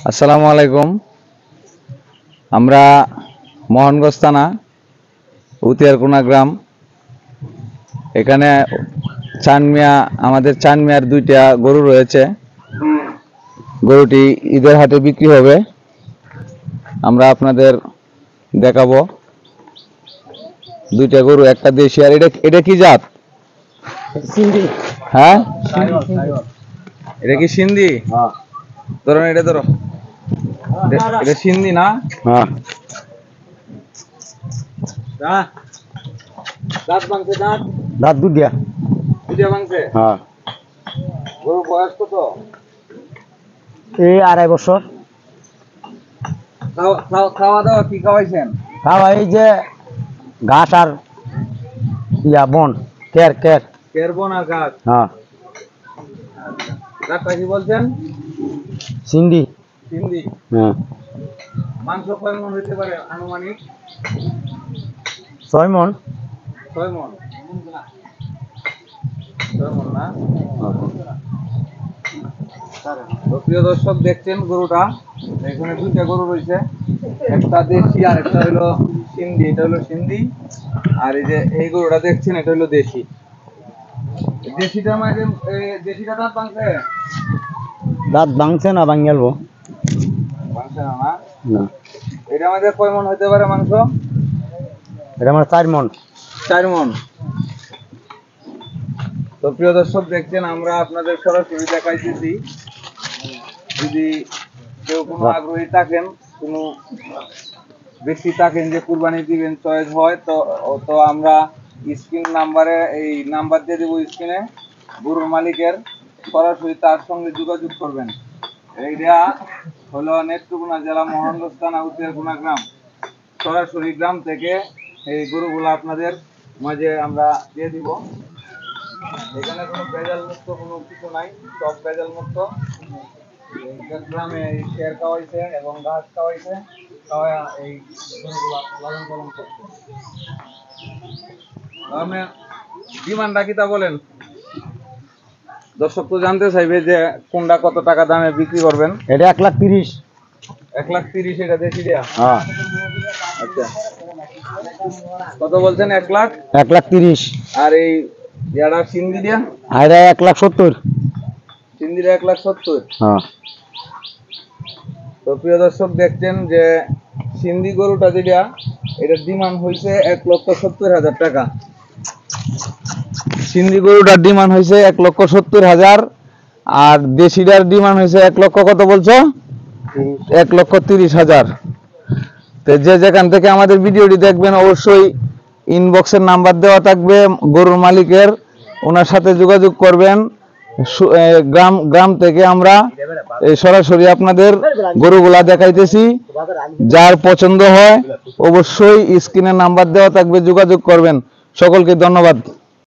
আসসালামু আলাইকুম। আমরা মোহনগঞ্জ থানা উতিয়ারকোনা গ্রাম, এখানে আমাদের চানমিয়ার দুইটা গরু রয়েছে। গরুটি ঈদের হাটে বিক্রি হবে, আমরা আপনাদের দেখাবো। দুইটা গরু, একটা দেশি আর এটা কি জাত? সিন্ধি। হ্যাঁ, এটা কি সিন্ধি? ধরো এটা, ধরো এটা সিন্ধি না? হ্যাঁ। দাঁত ভাঙছে? দাঁত দুটিয়া ভাঙছে। হ্যাঁ। গরুর বয়স কত? এই 2.5 বছর। খাওয়া দাওয়া কি খাওয়াইছেন? খাওয়া এই যে ঘাস আর বন, কের বন আর ঘাস। হ্যাঁ। ডাক্তার কি বলছেন? সিন্ধি। হ্যাঁ। মাংস কয় মন হইতে পারে আনুমানিক? 6 মন। 6 মন। 6 মন না? তো প্রিয় দর্শক, দেখছেন গরুটা, এখানে দুইটা গরু রয়েছে, একটা দেশি আর একটা হলো সিন্ধি। এটা হলো সিন্ধি, আর এই যে এই গরুটা দেখছেন, এটা হলো দেশি। দেশিটা মানে দেশিটা দাঁত ভাঙছে? দাঁত ভাঙছে না, ভাঙালবো। ভাঙছে না? না। এটা আমাদের কয় মন হইতে পারে মাংস? এটা আমার 4 মন। 4 মন। তো প্রিয় দর্শক, দেখছেন আমরা আপনাদের সরাসরি দেখাইতেছি। যদি কেউ কোনো আগ্রহী থাকেন, কোনো বেশি থাকেন যে কুরবানি দিবেন, চয়েস হয়, তো আমরা স্ক্রিন নাম্বারে এই নাম্বার দিয়ে দেবো স্ক্রিনে, গরুর মালিকের, সরাসরি তার সঙ্গে যোগাযোগ করবেন। এইটা হলো নেত্রকোনা জেলা মোহনগঞ্জ থানা উতিয়ারকোনা গ্রাম। সরাসরি গ্রাম থেকে এই গরুগুলো আপনাদের মাঝে আমরা দিয়ে দিব। এখানে কোনো ভেজাল মুক্ত কোনো কিছু নাই, সব ভেজাল মুক্ত। গ্রামে এই শের খাওয়াইছে এবং ঘাস খাওয়াইছে, খাওয়া এই গরুগুলা লালন পালন করছে। আপনি ডিমান্ডটা কি তা বলেন? দর্শক তো জানতে চাইবে যে কোনটা কত টাকা দামে বিক্রি করবেন। এটা 1,30,000। 1,30,000 এটা দেশি দেয়া? হ্যাঁ। আচ্ছা, কত বলছেন? 1,30,000। আর এই যারা সিন্ধি দিয়া? আর 1,70,000। সিন্ধিরা 1,70,000। হ্যাঁ। তো প্রিয় দর্শক, দেখছেন যে সিন্ধি গরুটা যেটা, এটার ডিমান্ড হয়েছে 1,70,000 টাকা। সিন্ধি গরুটার ডিমান্ড হয়েছে 1,70,000, আর দেশিটার ডিমান্ড হয়েছে 1 লক্ষ, কত বলছো? 1,30,000। তো যে যেখান থেকে আমাদের ভিডিওটি দেখবেন, অবশ্যই ইনবক্সের নাম্বার দেওয়া থাকবে গরুর মালিকের, ওনার সাথে যোগাযোগ করবেন। গ্রাম থেকে আমরা সরাসরি আপনাদের গরুগুলা দেখাইতেছি। যার পছন্দ হয় অবশ্যই স্ক্রিনে নাম্বার দেওয়া থাকবে, যোগাযোগ করবেন। সকলকে ধন্যবাদ।